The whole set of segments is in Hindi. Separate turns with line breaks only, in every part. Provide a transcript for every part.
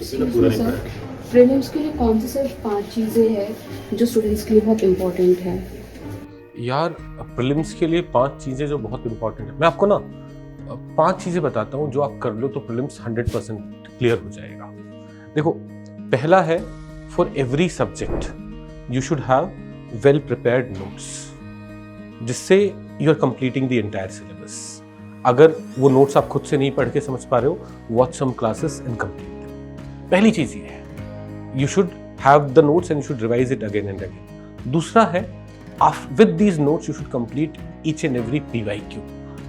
प्रीलिम्स के लिए कौन सी सिर्फ 5 चीज़ें हैं जो स्टूडेंट्स के लिए बहुत इम्पोर्टेंट है?
यार प्रीलिम्स के लिए 5 चीज़ें जो बहुत इंपॉर्टेंट है, मैं आपको ना 5 चीज़ें बताता हूँ जो आप कर लो तो प्रीलिम्स 100% क्लियर हो जाएगा। देखो, पहला है for every subject you should have well prepared notes, जिससे you are completing the entire syllabus. अगर वो नोट्स आप खुद से नहीं पढ़ के समझ पा रहे हो, watch some classes and complete them. पहली चीज़ ये है, you should have the notes and you should revise it again and again. दूसरा है, with these notes you should complete each and every PYQ।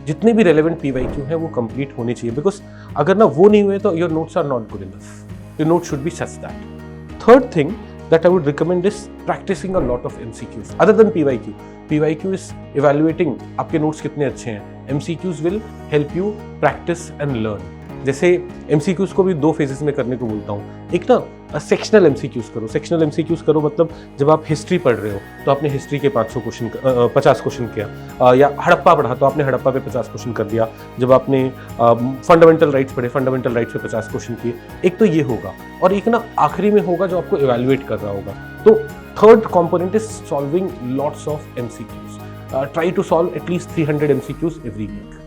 जितने भी रेलेवेंट PYQ हैं वो कंप्लीट होने चाहिए, बिकॉज अगर ना वो नहीं हुए तो your notes are not good enough. Your notes should be such that. Third thing that I would recommend is practicing a lot of MCQs other than PYQ. PYQ is evaluating आपके नोट्स कितने अच्छे हैं। MCQs will help you practice and learn. जैसे MCQs को भी 2 फेजेस में करने को बोलता हूँ। एक ना सेक्शनल MCQs करो। सेक्शनल MCQs करो मतलब जब आप हिस्ट्री पढ़ रहे हो तो आपने हिस्ट्री के 50 क्वेश्चन किया, या हड़प्पा पढ़ा तो आपने हड़प्पा पे 50 क्वेश्चन कर दिया। जब आपने फंडामेंटल राइट्स पढ़े, फंडामेंटल राइट्स पे 50 क्वेश्चन किए। एक तो ये होगा, और एक ना आखिरी में होगा जो आपको इवैल्यूएट कर रहा होगा। तो third component is solving lots of MCQs। Try to solve at least 300 MCQs every week.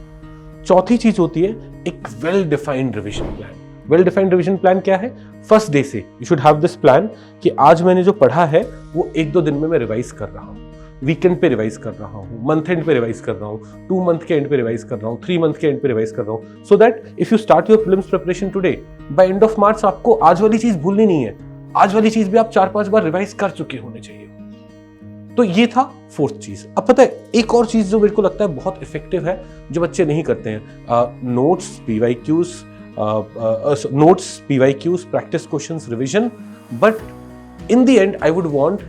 चौथी चीज होती है एक well defined revision plan. Well defined revision plan क्या है? फर्स्ट डे से you should have this plan कि आज मैंने जो पढ़ा है वो 1-2 दिन में मैं रिवाइज कर रहा हूँ, वीकेंड पे रिवाइज कर रहा हूँ, मंथ एंड पे रिवाइज कर रहा हूँ, 2 मंथ के एंड पे रिवाइज कर रहा हूँ, 3 मंथ के एंड पे रिवाइज कर रहा हूँ, so that if you start your prelims preparation today, by end of March आपको आज वाली चीज भूलनी नहीं है। आज वाली चीज भी आप 4-5 बार रिवाइज कर चुके होने चाहिए। तो ये था 4th चीज। अब पता है एक और चीज जो मेरे को लगता है बहुत इफेक्टिव है जो बच्चे नहीं करते हैं, notes PYQs, practice questions, revision. But in the end I would want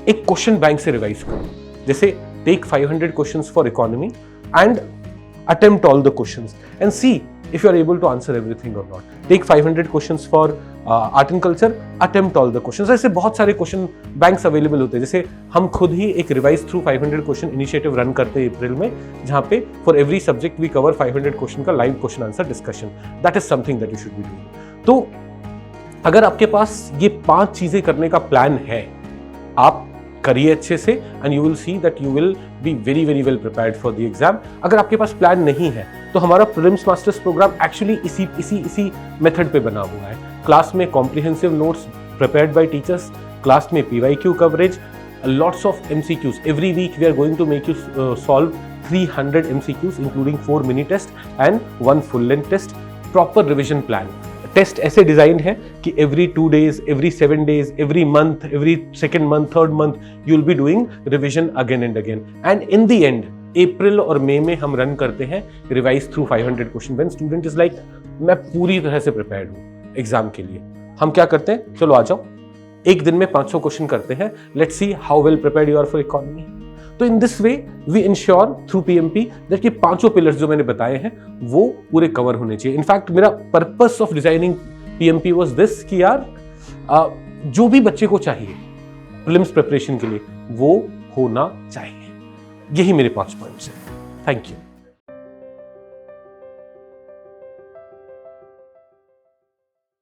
एक क्वेश्चन बैंक से रिवाइज करो। जैसे take 500 questions for economy and attempt all the questions and see if you are able to answer everything or not. Take 500 questions for art and culture, attempt all the questions. ऐसे बहुत सारे क्वेश्चन बैंक्स अवेलेबल होते हैं। जैसे हम खुद ही एक revise through 500 question initiative run करते हैं अप्रैल में, जहाँ पे for every subject we cover 500 question का live question answer discussion. That is something that you should be doing. तो अगर आपके पास ये 5 चीजें करने का प्लान है, आप करिए अच्छे से and you will see that you will be very very well prepared for the exam. अगर आपके पास प्लान नहीं है तो हमारा प्रीलिम्स मास्टर्स प्रोग्राम एक्चुअली इसी मेथड पे बना हुआ है। क्लास में comprehensive notes prepared by teachers, class में PYQ coverage, lots of MCQs। Every week we are going to make you solve 300 MCQs including 4 mini test and 1 full length test. Proper revision plan. Test ऐसे डिजाइन है कि every 2 days, every 7 days, every month, every second month, third month you will be doing revision again and again. And in the end April और मई में हम रन करते हैं revise through 500 question. When student is like मैं पूरी तरह से प्रिपेयर्ड हूँ एग्जाम के लिए, हम क्या करते हैं, चलो आ जाओ एक दिन में 500 क्वेश्चन करते हैं, let's see how well prepared you are for economy. तो in this way we ensure through PMP that ये 5 पिलर्स जो मैंने बताए हैं वो पूरे कवर होने चाहिए। इनफैक्ट मेरा purpose of designing PMP was this कि यार जो भी बच्चे को चाहिए प्रीलिम्स प्रिपरेशन के लिए वो होना चाहिए। यही मेरे 5 पॉइंट्स हैं। Thank you.